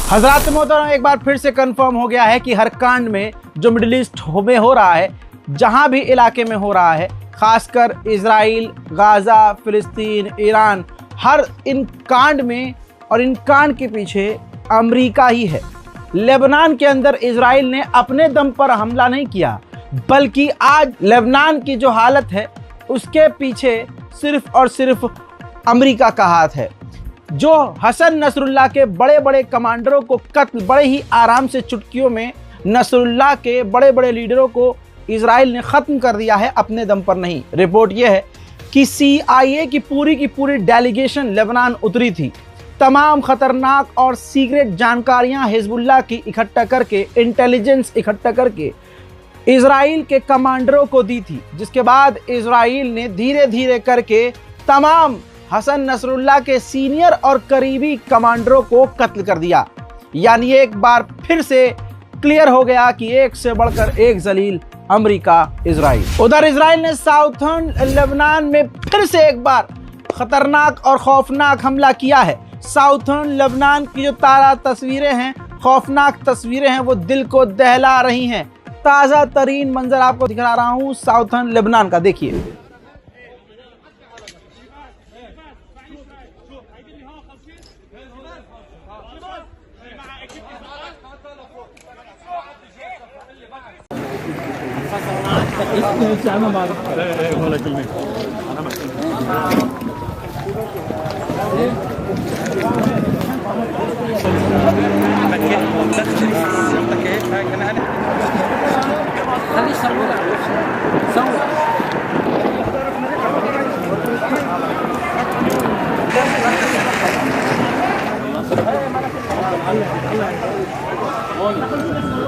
हजरात मोहतरम, एक बार फिर से कंफर्म हो गया है कि हर कांड में जो मिडिल ईस्ट में हो रहा है, जहां भी इलाके में हो रहा है, खासकर इजराइल, गाजा, फिलिस्तीन, ईरान, हर इन कांड में और इन कांड के पीछे अमेरिका ही है। लेबनान के अंदर इजराइल ने अपने दम पर हमला नहीं किया, बल्कि आज लेबनान की जो हालत है उसके पीछे सिर्फ और सिर्फ अमेरिका का हाथ है। जो हसन नसरुल्लाह के बड़े बड़े कमांडरों को कत्ल बड़े ही आराम से चुटकियों में, नसरुल्लाह के बड़े बड़े लीडरों को इजराइल ने ख़त्म कर दिया है, अपने दम पर नहीं। रिपोर्ट यह है कि CIA की पूरी डेलीगेशन लेबनान उतरी थी। तमाम खतरनाक और सीक्रेट जानकारियां हिजबुल्लाह की इकट्ठा करके, इंटेलिजेंस इकट्ठा करके इजराइल के कमांडरों को दी थी, जिसके बाद इजराइल ने धीरे धीरे करके तमाम हसन नसरुल्लाह के सीनियर और करीबी कमांडरों को कत्ल कर दिया। यानी एक बार फिर से क्लियर हो गया कि एक से बढ़कर एक जलील अमेरिका इजराइल। उधर इजराइल ने साउथर्न लेबनान में फिर से एक बार खतरनाक और खौफनाक हमला किया है। साउथर्न लेबनान की जो ताज़ा तस्वीरें हैं, खौफनाक तस्वीरें हैं, वो दिल को दहला रही हैं। ताज़ा तरीन मंजर आपको दिखा रहा हूँ साउथर्न लेबनान का, देखिए।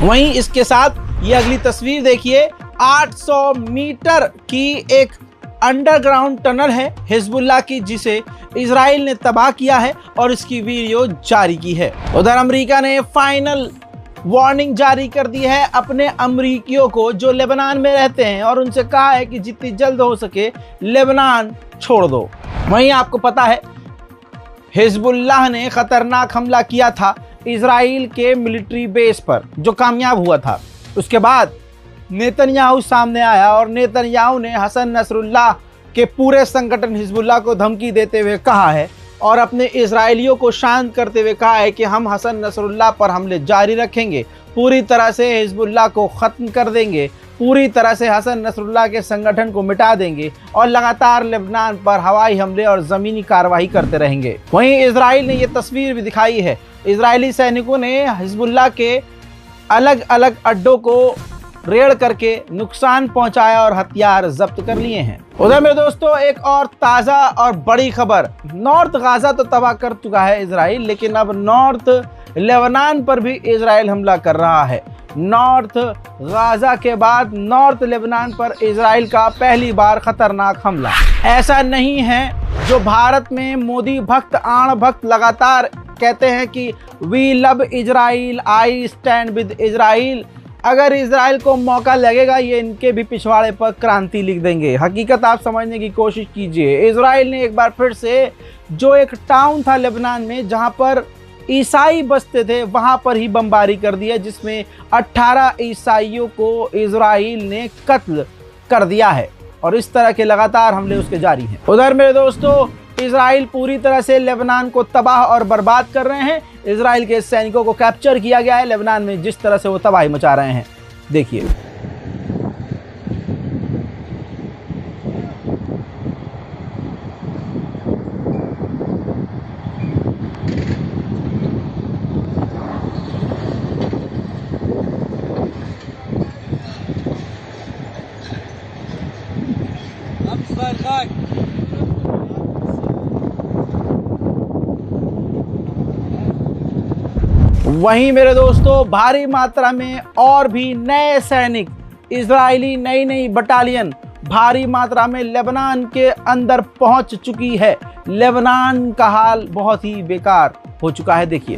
वहीं इसके साथ ये अगली तस्वीर देखिए। 800 मीटर की एक अंडरग्राउंड टनल है हिजबुल्लाह की, जिसे इजराइल ने तबाह किया है और इसकी वीडियो जारी की है। उधर अमेरिका ने फाइनल वार्निंग जारी कर दी है अपने अमरीकियों को जो लेबनान में रहते हैं, और उनसे कहा है कि जितनी जल्द हो सके लेबनान छोड़ दो। वहीं आपको पता है हिजबुल्लाह ने खतरनाक हमला किया था इजराइल के मिलिट्री बेस पर, जो कामयाब हुआ था। उसके बाद नेतन्याहू सामने आया और नेतन्याहू ने हसन नसरुल्लाह के पूरे संगठन हिजबुल्लाह को धमकी देते हुए कहा है और अपने इजराइलियों को शांत करते हुए कहा है कि हम हसन नसरुल्लाह पर हमले जारी रखेंगे, पूरी तरह से हिजबुल्लाह को ख़त्म कर देंगे, पूरी तरह से हसन नसरुल्लाह के संगठन को मिटा देंगे और लगातार लेबनान पर हवाई हमले और ज़मीनी कार्रवाई करते रहेंगे। वहीं इजराइल ने यह तस्वीर भी दिखाई है। इजरायली सैनिकों ने हिजबुल्लाह के अलग अलग अड्डों को रेड करके नुकसान पहुंचाया और हथियार जब्त कर लिए हैं। उधर मेरे दोस्तों एक और ताज़ा और बड़ी खबर, नॉर्थ गाजा तो तबाह कर चुका है इजराइल, लेकिन अब नॉर्थ लेबनान पर भी इजराइल हमला कर रहा है। नॉर्थ गाजा के बाद नॉर्थ लेबनान पर इजराइल का पहली बार खतरनाक हमला। ऐसा नहीं है जो भारत में मोदी भक्त, आण भक्त लगातार कहते हैं कि we love Israel, I stand with Israel. अगर इजराइल को मौका लगेगा ये इनके भी पिछवाड़े पर क्रांति लिख देंगे। हकीकत आप समझने की कोशिश कीजिए। इजराइल ने एक बार फिर से जो एक टाउन था लेबनान में जहां पर ईसाई बसते थे, वहां पर ही बमबारी कर दिया, जिसमें 18 ईसाइयों को इजराइल ने कत्ल कर दिया है और इस तरह के लगातार हमले उसके जारी हैं। उधर मेरे दोस्तों इजराइल पूरी तरह से लेबनान को तबाह और बर्बाद कर रहे हैं। इजराइल के सैनिकों को कैप्चर किया गया है लेबनान में, जिस तरह से वो तबाही मचा रहे हैं देखिए। वहीं मेरे दोस्तों भारी मात्रा में और भी नए सैनिक, इजरायली नई बटालियन भारी मात्रा में लेबनान के अंदर पहुंच चुकी है। लेबनान का हाल बहुत ही बेकार हो चुका है। देखिए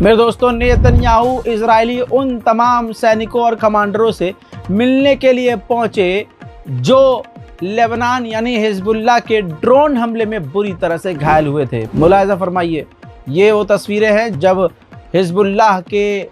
मेरे दोस्तों, नेतन्याहू इजरायली उन तमाम सैनिकों और कमांडरों से मिलने के लिए पहुंचे जो लेबनान यानी हिजबुल्लाह के ड्रोन हमले में बुरी तरह से घायल हुए थे। मुलाहिजा फरमाइए, ये वो तस्वीरें हैं जब हिजबुल्लाह के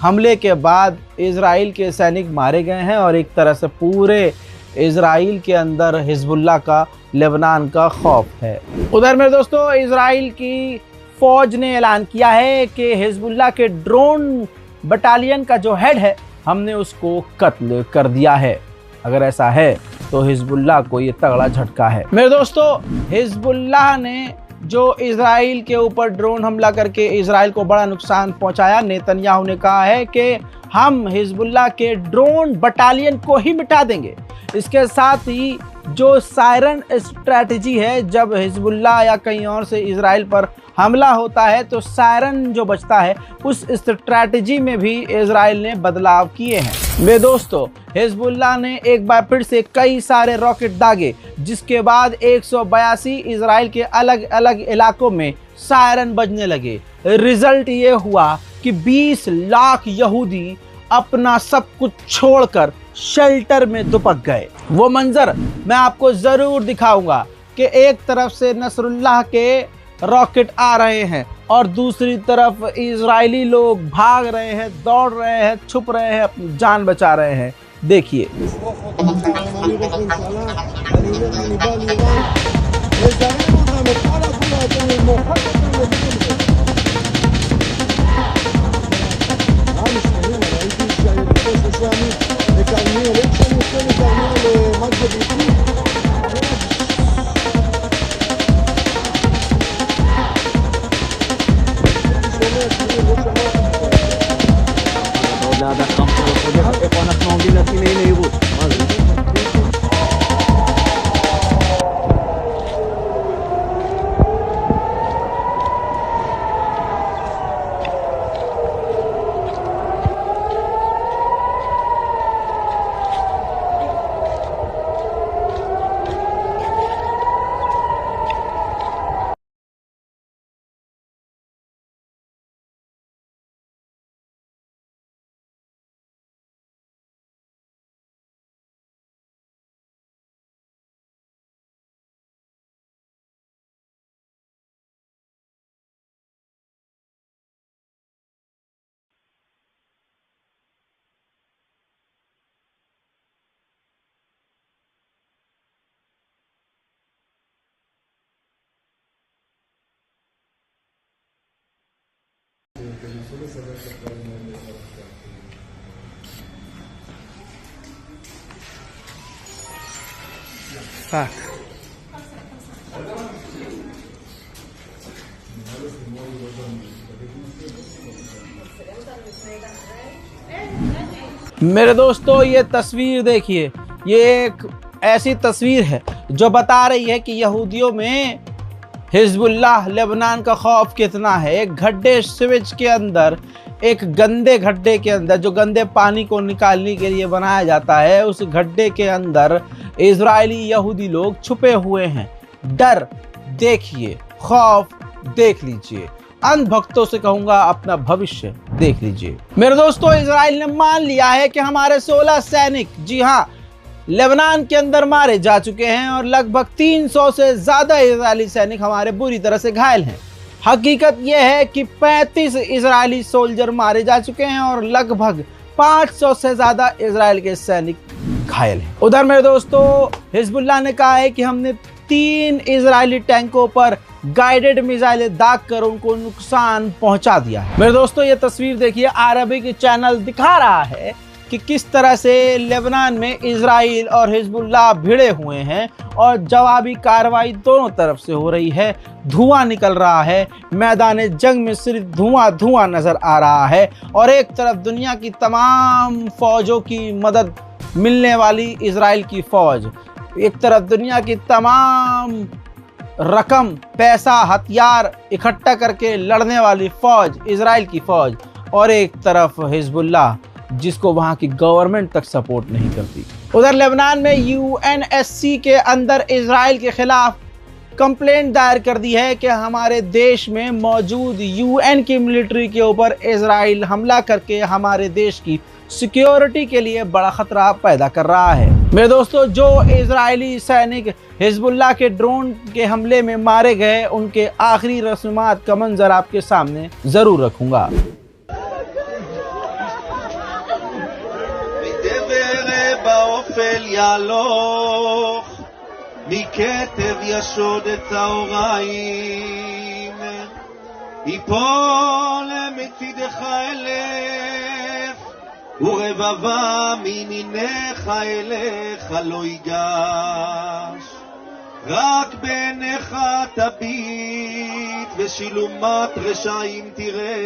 हमले के बाद इजराइल के सैनिक मारे गए हैं और एक तरह से पूरे इजराइल के अंदर हिजबुल्लाह का लेबनान का खौफ है। उधर मेरे दोस्तों, इजराइल की फौज ने ऐलान किया है कि हिजबुल्लाह के ड्रोन बटालियन का जो हेड है, हमने उसको कत्ल कर दिया है। अगर ऐसा है तो हिजबुल्लाह को ये तगड़ा झटका है। मेरे दोस्तों, हिजबुल्लाह ने जो इजराइल के ऊपर ड्रोन हमला करके इजराइल को बड़ा नुकसान पहुंचाया, नेतन्याहू ने कहा है कि हम हिजबुल्लाह के ड्रोन बटालियन को ही मिटा देंगे। इसके साथ ही जो सायरन स्ट्रैटेजी है, जब हिजबुल्लाह या कहीं और से इजराइल पर हमला होता है तो सायरन जो बजता है, उस स्ट्रैटेजी में भी इजराइल ने बदलाव किए हैं। मेरे दोस्तों, हिजबुल्लाह ने एक बार फिर से कई सारे रॉकेट दागे, जिसके बाद 182 इजराइल के अलग अलग इलाकों में सायरन बजने लगे। रिजल्ट ये हुआ कि 20 लाख यहूदी अपना सब कुछ छोड़कर शेल्टर में दुपक गए। वो मंजर मैं आपको जरूर दिखाऊंगा कि एक तरफ से नसरुल्लाह के रॉकेट आ रहे हैं और दूसरी तरफ इजरायली लोग भाग रहे हैं, दौड़ रहे हैं, छुप रहे हैं, अपनी जान बचा रहे हैं। देखिए मेरे दोस्तों, ये तस्वीर देखिए, ये एक ऐसी तस्वीर है जो बता रही है कि यहूदियों में हिजबुल्लाह लेबनान का खौफ कितना है। एक गड्ढे स्विच के अंदर, एक गंदे गड्ढे के अंदर, जो गंदे पानी को निकालने के लिए बनाया जाता है, उस गड्ढे के अंदर इजरायली यहूदी लोग छुपे हुए हैं। डर देखिए, खौफ देख लीजिए। अंधभक्तों से कहूंगा अपना भविष्य देख लीजिए। मेरे दोस्तों, इजराइल ने मान लिया है कि हमारे 16 सैनिक, जी हाँ, लेबनान के अंदर मारे जा चुके हैं और लगभग 300 से ज्यादा इजरायली सैनिक हमारे बुरी तरह से घायल हैं। हकीकत यह है कि 35 इजरायली सोल्जर मारे जा चुके हैं और लगभग 500 से ज्यादा इजराइल के सैनिक घायल हैं। उधर मेरे दोस्तों, हिजबुल्लाह ने कहा है कि हमने 3 इजरायली टैंकों पर गाइडेड मिसाइलें दागकर उनको नुकसान पहुंचा दिया है। मेरे दोस्तों, ये तस्वीर देखिए, अरबिक चैनल दिखा रहा है कि किस तरह से लेबनान में इजराइल और हिजबुल्लाह भिड़े हुए हैं और जवाबी कार्रवाई दोनों तरफ से हो रही है। धुआं निकल रहा है, मैदान जंग में सिर्फ धुआं धुआं नजर आ रहा है और एक तरफ दुनिया की तमाम फौजों की मदद मिलने वाली इजराइल की फौज, एक तरफ दुनिया की तमाम रकम, पैसा, हथियार इकट्ठा करके लड़ने वाली फौज, इजराइल की फौज, और एक तरफ हिजबुल्लाह जिसको वहां की गवर्नमेंट तक सपोर्ट नहीं करती। उधर लेबनान में यूएनएससी के अंदर इजराइल के खिलाफ कंप्लेंट दायर कर दी है कि हमारे देश में मौजूद यूएन की मिलिट्री के ऊपर इजराइल हमला करके हमारे देश की सिक्योरिटी के लिए बड़ा खतरा पैदा कर रहा है। मेरे दोस्तों, जो इजरायली सैनिक हिजबुल्लाह के ड्रोन के हमले में मारे गए, उनके आखिरी रस्मात का मंजर आपके सामने जरूर रखूंगा। באופל יהלוך, מכתב ישוד את צהריים, יפול מצידך 1000, ורבבה מימינך אליך לא ייגש, רק בעיניך תביט, ושילומת רשעים תראה,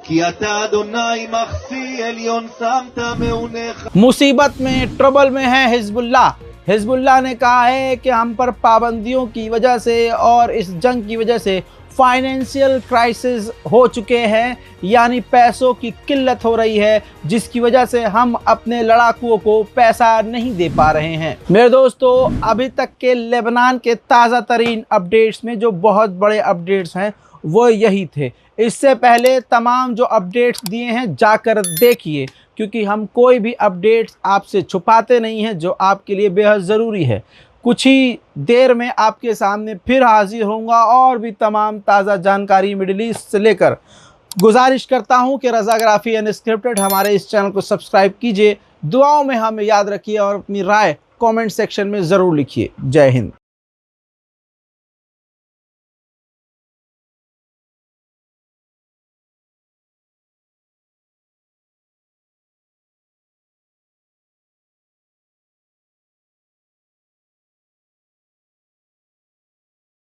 कि अता अदोनाई मख्फी एलियोन सामता मेउनेख। मुसीबत में, ट्रबल में है हिजबुल्लाह। हिजबुल्लाह ने कहा है कि हम पर पाबंदियों की वजह से और इस जंग की वजह से फाइनेंशियल क्राइसिस हो चुके हैं, यानी पैसों की किल्लत हो रही है, जिसकी वजह से हम अपने लड़ाकुओं को पैसा नहीं दे पा रहे हैं। मेरे दोस्तों, अभी तक के लेबनान के ताज़ा तरीन अपडेट्स में जो बहुत बड़े अपडेट्स हैं वो यही थे। इससे पहले तमाम जो अपडेट्स दिए हैं जाकर देखिए, क्योंकि हम कोई भी अपडेट्स आपसे छुपाते नहीं हैं, जो आपके लिए बेहद ज़रूरी है। कुछ ही देर में आपके सामने फिर हाजिर होऊंगा और भी तमाम ताज़ा जानकारी मिडिल ईस्ट से लेकर। गुजारिश करता हूं कि रज़ाग्राफी अनस्क्रिप्टेड हमारे इस चैनल को सब्सक्राइब कीजिए, दुआओं में हमें याद रखिए और अपनी राय कमेंट सेक्शन में ज़रूर लिखिए। जय हिंद।